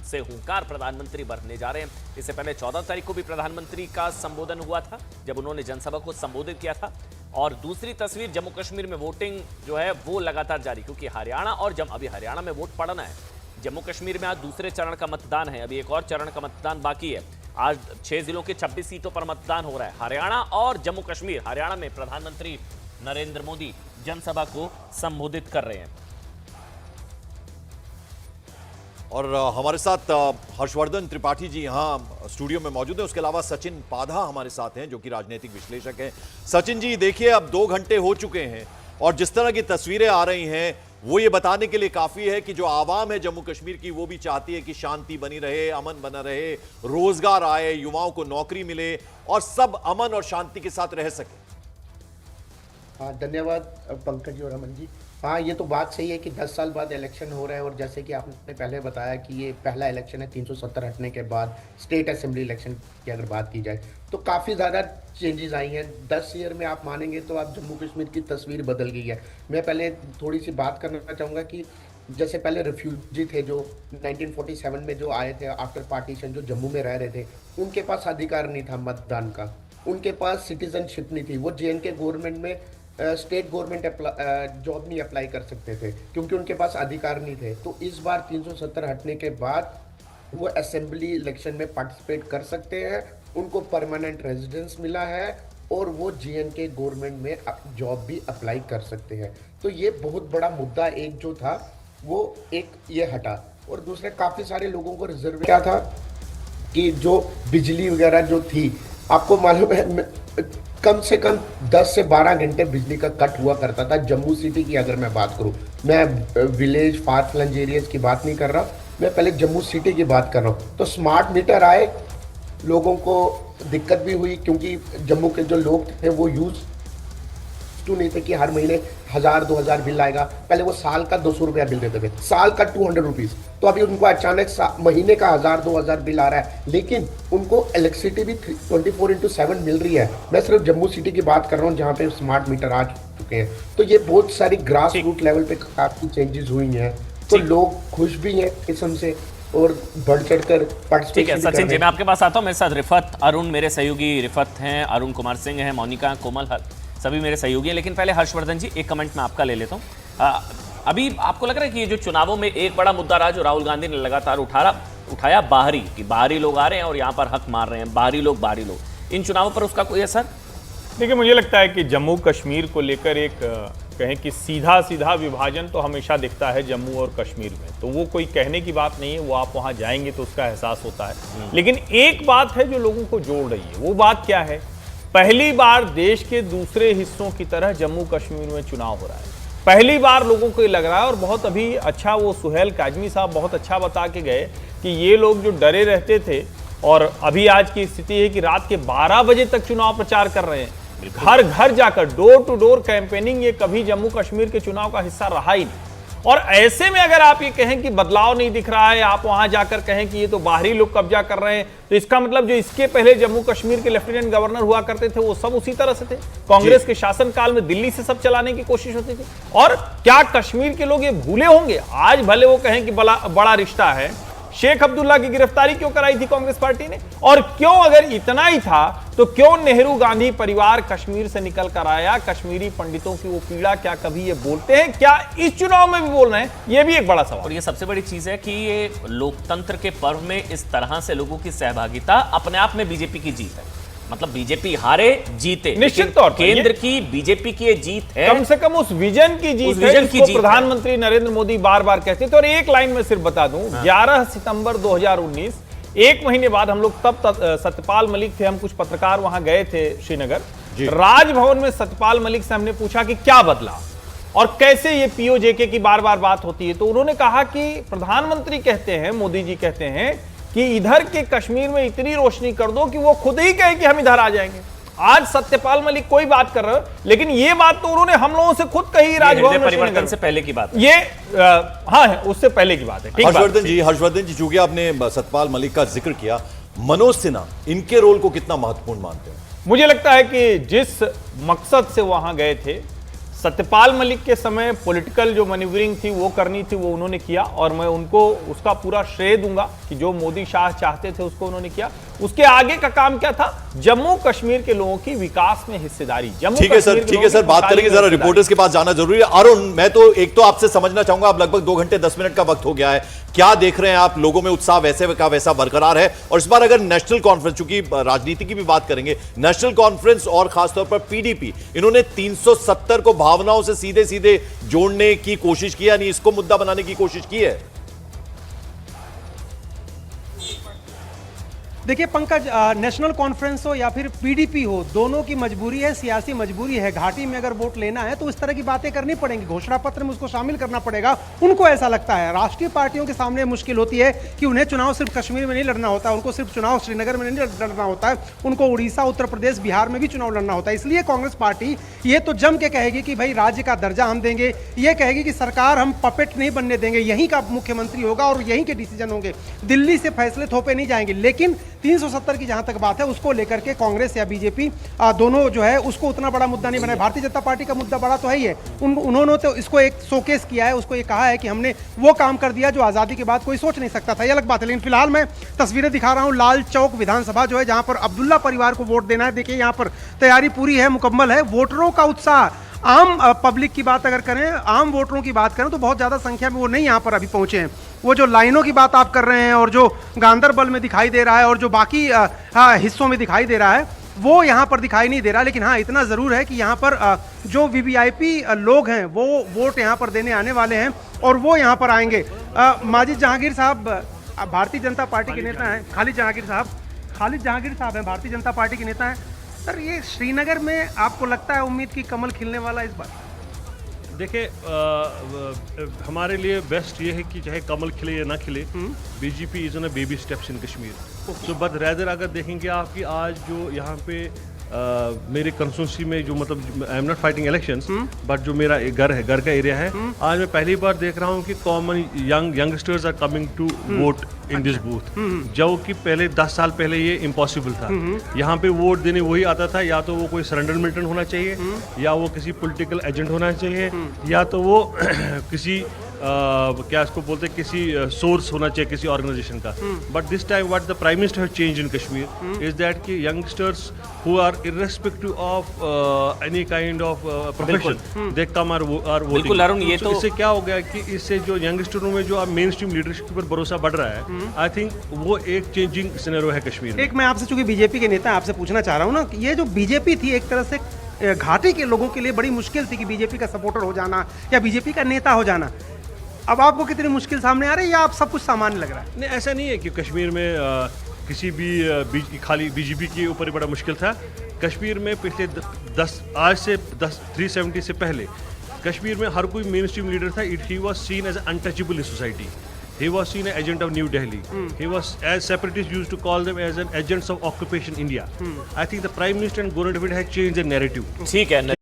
से हुंकार प्रधानमंत्री भरने जा रहे हैं। इससे पहले 14 तारीख को भी प्रधानमंत्री का संबोधन हुआ था जब उन्होंने जनसभा को संबोधित किया था। और दूसरी तस्वीर, जम्मू कश्मीर में वोटिंग जो है वो लगातार जारी, क्योंकि हरियाणा और अभी हरियाणा में वोट पड़ना है। जम्मू कश्मीर में आज दूसरे चरण का मतदान है, अभी एक और चरण का मतदान बाकी है। आज 6 जिलों के 26 सीटों पर मतदान हो रहा है, हरियाणा और जम्मू कश्मीर। हरियाणा में प्रधानमंत्री नरेंद्र मोदी जनसभा को संबोधित कर रहे हैं। और हमारे साथ हर्षवर्धन त्रिपाठी जी यहाँ स्टूडियो में मौजूद हैं। उसके अलावा सचिन पाधा हमारे साथ हैं जो कि राजनीतिक विश्लेषक हैं। सचिन जी, देखिए अब 2 घंटे हो चुके हैं और जिस तरह की तस्वीरें आ रही हैं वो ये बताने के लिए काफी है कि जो आवाम है जम्मू कश्मीर की वो भी चाहती है कि शांति बनी रहे, अमन बना रहे, रोजगार आए, युवाओं को नौकरी मिले और सब अमन और शांति के साथ रह सके। हाँ, धन्यवाद पंकज जी और अमन जी। हाँ, ये तो बात सही है कि 10 साल बाद इलेक्शन हो रहा है और जैसे कि आपने पहले बताया कि ये पहला इलेक्शन है 370 हटने के बाद स्टेट असेंबली इलेक्शन की अगर बात की जाए तो काफ़ी ज़्यादा चेंजेस आई हैं। 10 ईयर में आप मानेंगे तो आप जम्मू कश्मीर की तस्वीर बदल गई है। मैं पहले थोड़ी सी बात करना चाहूँगा कि जैसे पहले रिफ्यूजी थे जो 1947 में जो आए थे आफ्टर पार्टीशन, जो जम्मू में रह रहे थे, उनके पास अधिकार नहीं था मतदान का, उनके पास सिटीजनशिप नहीं थी। वो JNK गवर्नमेंट में स्टेट गवर्नमेंट जॉब नहीं अप्लाई कर सकते थे क्योंकि उनके पास अधिकार नहीं थे। तो इस बार 370 हटने के बाद वो असेंबली इलेक्शन में पार्टिसिपेट कर सकते हैं, उनको परमानेंट रेजिडेंस मिला है और वो JNK गवर्नमेंट में जॉब भी अप्लाई कर सकते हैं। तो ये बहुत बड़ा मुद्दा एक जो था वो एक ये हटा। और दूसरे काफ़ी सारे लोगों को रिजर्व क्या था कि जो बिजली वगैरह जो थी, आपको मालूम है कम से कम 10 से 12 घंटे बिजली का कट हुआ करता था जम्मू सिटी की। अगर मैं बात करूं, मैं विलेज फार फ्लंज एरियाज की बात नहीं कर रहा, मैं पहले जम्मू सिटी की बात कर रहा हूं। तो स्मार्ट मीटर आए, लोगों को दिक्कत भी हुई क्योंकि जम्मू के जो लोग थे वो यूज नहीं थे कि हर महीने 1000-2000 बिल आएगा। पहले वो साल का 200 रुपया बिल देते थे, साल का 200 रुपीज़। तो अभी उनको अचानक महीने का 1000-2000 बिल आ रहा है, लेकिन उनको इलेक्ट्रिसिटी भी 24/7 मिल रही है। मैं सिर्फ जम्मू सिटी की बात कर रहा हूँ जहाँ पे स्मार्ट मीटर आ चुके हैं। तो ये बहुत सारी ग्रास रूट लेवल पे काफ़ी चेंजेस हुई हैं, तो लोग खुश भी हैं किस्म से और बढ़ चढ़ कर पार्टिसिपेट। ठीक है सचिन जी, मैं आपके पास आता हूँ। मेरे साथ रिफत, अरुण मेरे सहयोगी रिफत हैं, अरुण कुमार सिंह हैं, मोनिका, कोमल, सभी मेरे सहयोगी हैं। लेकिन पहले हर्षवर्धन जी, एक कमेंट मैं आपका ले लेता हूँ। अभी आपको लग रहा है कि ये जो चुनावों में एक बड़ा मुद्दा रहा जो राहुल गांधी ने लगातार उठाया बाहरी, कि बाहरी लोग आ रहे हैं और यहाँ पर हक मार रहे हैं, बाहरी लोग, इन चुनावों पर उसका कोई असर? देखिए, मुझे लगता है कि जम्मू कश्मीर को लेकर एक कहें कि सीधा विभाजन तो हमेशा दिखता है जम्मू और कश्मीर में, तो वो कोई कहने की बात नहीं है, वो आप वहाँ जाएंगे तो उसका एहसास होता है। लेकिन एक बात है जो लोगों को जोड़ रही है, वो बात क्या है? पहली बार देश के दूसरे हिस्सों की तरह जम्मू कश्मीर में चुनाव हो रहा है। पहली बार लोगों को ये लग रहा है, और बहुत अभी अच्छा वो सुहेल काजमी साहब बहुत अच्छा बता के गए कि ये लोग जो डरे रहते थे, और अभी आज की स्थिति है कि रात के 12 बजे तक चुनाव प्रचार कर रहे हैं, घर घर जाकर डोर टू डोर कैंपेनिंग। ये कभी जम्मू कश्मीर के चुनाव का हिस्सा रहा ही नहीं। और ऐसे में अगर आप ये कहें कि बदलाव नहीं दिख रहा है, आप वहां जाकर कहें कि ये तो बाहरी लोग कब्जा कर रहे हैं, तो इसका मतलब जो इसके पहले जम्मू कश्मीर के लेफ्टिनेंट गवर्नर हुआ करते थे वो सब उसी तरह से थे। कांग्रेस के शासनकाल में दिल्ली से सब चलाने की कोशिश होती थी। और क्या कश्मीर के लोग ये भूले होंगे? आज भले वो कहें कि बड़ा रिश्ता है, शेख अब्दुल्ला की गिरफ्तारी क्यों कराई थी कांग्रेस पार्टी ने? और क्यों, अगर इतना ही था तो क्यों नेहरू गांधी परिवार कश्मीर से निकल कर आया? कश्मीरी पंडितों की वो पीड़ा क्या कभी ये बोलते हैं? क्या इस चुनाव में भी बोल रहे हैं? ये भी एक बड़ा सवाल। और ये सबसे बड़ी चीज है कि ये लोकतंत्र के पर्व में इस तरह से लोगों की सहभागिता अपने आप में बीजेपी की जीत है। मतलब बीजेपी हारे जीते, निश्चित तौर पर केंद्र की बीजेपी की ये जीत है, कम से कम उस विजन की जीत है जिसको प्रधानमंत्री नरेंद्र मोदी बार बार कहते थे। और एक लाइन में सिर्फ बता दूं, 11 सितंबर 2019, एक महीने बाद हम लोग तब सत्यपाल मलिक थे, हम कुछ पत्रकार वहां गए थे श्रीनगर, राजभवन में सत्यपाल मलिक से हमने पूछा कि क्या बदला और कैसे ये POJK की बार बार बात होती है। तो उन्होंने कहा कि प्रधानमंत्री कहते हैं, मोदी जी कहते हैं कि इधर के कश्मीर में इतनी रोशनी कर दो कि वो खुद ही कहे कि हम इधर आ जाएंगे। आज सत्यपाल मलिक कोई बात कर रहे हो, लेकिन ये बात तो उन्होंने हम लोगों से खुद कही राजभवन में। परिवर्तन से पहले की बात है ये, हाँ है, उससे पहले की बात है। हर्षवर्धन जी, चूंकि आपने सत्यपाल मलिक का जिक्र किया, मनोज सिन्हा इनके रोल को कितना महत्वपूर्ण मानते हैं? मुझे लगता है कि जिस मकसद से वहां गए थे, सत्यपाल मलिक के समय पॉलिटिकल जो मैन्यूवरिंग थी वो करनी थी, वो उन्होंने किया और मैं उनको उसका पूरा श्रेय दूंगा कि जो मोदी शाह चाहते थे उसको उन्होंने किया। उसके आगे का काम क्या था? जम्मू कश्मीर के लोगों की विकास में हिस्सेदारी। ठीक है सर, बात करेंगे, जरा रिपोर्टर्स के पास जाना जरूरी है। अरुण, मैं तो एक तो आपसे समझना चाहूंगा, अब लगभग 2 घंटे 10 मिनट का वक्त हो गया है, क्या देख रहे हैं आप? लोगों में उत्साह वैसे का वैसा बरकरार है? और इस बार अगर नेशनल कॉन्फ्रेंस, चूंकि राजनीति की भी बात करेंगे, नेशनल कॉन्फ्रेंस और खासतौर पर पीडीपी, इन्होंने 370 को भावनाओं से सीधे सीधे जोड़ने की कोशिश की, यानी इसको मुद्दा बनाने की कोशिश की है? देखिए पंकज, नेशनल कॉन्फ्रेंस हो या फिर पीडीपी हो, दोनों की मजबूरी है, सियासी मजबूरी है। घाटी में अगर वोट लेना है तो इस तरह की बातें करनी पड़ेंगी, घोषणा पत्र में उसको शामिल करना पड़ेगा। उनको ऐसा लगता है। राष्ट्रीय पार्टियों के सामने मुश्किल होती है कि उन्हें चुनाव सिर्फ कश्मीर में नहीं लड़ना होता, उनको सिर्फ चुनाव श्रीनगर में नहीं लड़ना होता है, उनको उड़ीसा, उत्तर प्रदेश, बिहार में भी चुनाव लड़ना होता है। इसलिए कांग्रेस पार्टी ये तो जम के कहेगी कि भाई राज्य का दर्जा हम देंगे, ये कहेगी कि सरकार हम पपेट नहीं बनने देंगे, यहीं का मुख्यमंत्री होगा और यहीं के डिसीजन होंगे, दिल्ली से फैसले थोपे नहीं जाएंगे। लेकिन 370 की जहां तक बात है, उसको लेकर के कांग्रेस या बीजेपी दोनों जो है उसको उतना बड़ा मुद्दा नहीं बनाया। भारतीय जनता पार्टी का मुद्दा बड़ा तो है ही है। उन्होंने तो इसको एक शोकेस किया है, उसको ये कहा है कि हमने वो काम कर दिया जो आज़ादी के बाद कोई सोच नहीं सकता था। ये अलग बात है। लेकिन फिलहाल मैं तस्वीरें दिखा रहा हूं लाल चौक विधानसभा जो है, जहां पर अब्दुल्ला परिवार को वोट देना है। देखिए यहाँ पर तैयारी पूरी है, मुकम्मल है। वोटरों का उत्साह, आम पब्लिक की बात अगर करें, आम वोटरों की बात करें तो बहुत ज़्यादा संख्या में वो नहीं यहाँ पर अभी पहुँचे हैं। वो जो लाइनों की बात आप कर रहे हैं और जो गांदरबल में दिखाई दे रहा है और जो बाकी हिस्सों में दिखाई दे रहा है, वो यहाँ पर दिखाई नहीं दे रहा। लेकिन हाँ, इतना ज़रूर है कि यहाँ पर जो वीवीआईपी लोग हैं वो वोट यहाँ पर देने आने वाले हैं और वो यहाँ पर आएंगे। माजिद जहांगीर साहब भारतीय जनता पार्टी के नेता हैं। खालिद जहांगीर साहब हैं, भारतीय जनता पार्टी के नेता हैं। सर, ये श्रीनगर में आपको लगता है उम्मीद की कमल खिलने वाला इस बार? देखिए, हमारे लिए बेस्ट ये है कि चाहे कमल खिले या ना खिले, BJP is on a baby steps in Kashmir. So but rather अगर देखेंगे आपकी आज जो यहाँ पे मेरे कंस्टिट्यूंसी में जो, मतलब I am not fighting elections, but जो मेरा घर है, घर का एरिया है, आज मैं पहली बार देख रहा हूँ कि common youngsters are coming to vote in this booth, जो कि पहले 10 साल पहले ये इम्पॉसिबल था। यहाँ पे वोट देने वही आता था, या तो वो कोई सरेंडर मिलिटेंट होना चाहिए, या वो किसी पॉलिटिकल एजेंट होना चाहिए, या तो वो किसी क्या इसको बोलते हैं, किसी सोर्स होना चाहिए किसी ऑर्गेनाइजेशन का। But this time what the prime minister have change in Kashmir is that कि youngsters who are irrespective of any kind of profession, they come are voting. बिल्कुल अरुण, ये तो इससे क्या हो गया कि इससे जो यंगस्टरों में जो मेन स्ट्रीम लीडरशिप पर भरोसा बढ़ रहा है, आई थिंक वो एक चेंजिंग सिनेरियो है कश्मीर में। एक मैं आपसे, चूंकि बीजेपी के नेता, आपसे पूछना चाह रहा हूँ ना, ये जो बीजेपी थी एक तरह से घाटी के लोगों के लिए बड़ी मुश्किल थी कि बीजेपी का सपोर्टर हो जाना या बीजेपी का नेता हो जाना। अब आपको कितनी मुश्किल सामने आ रही है या आप सब कुछ सामान्य लग रहा है? नहीं, ऐसा नहीं है कि कश्मीर में किसी भी खाली बीजेपी के ऊपर ही बड़ा मुश्किल था। कश्मीर में पिछले 370 से पहले कश्मीर में हर कोई मेन स्ट्रीम लीडर था। He was seen as untouchable in society. He was seen an agent of New Delhi. He was, as separatists used to call them, as an agents of occupation India. I think the Prime Minister and Government had changed the narrative. ठीक है,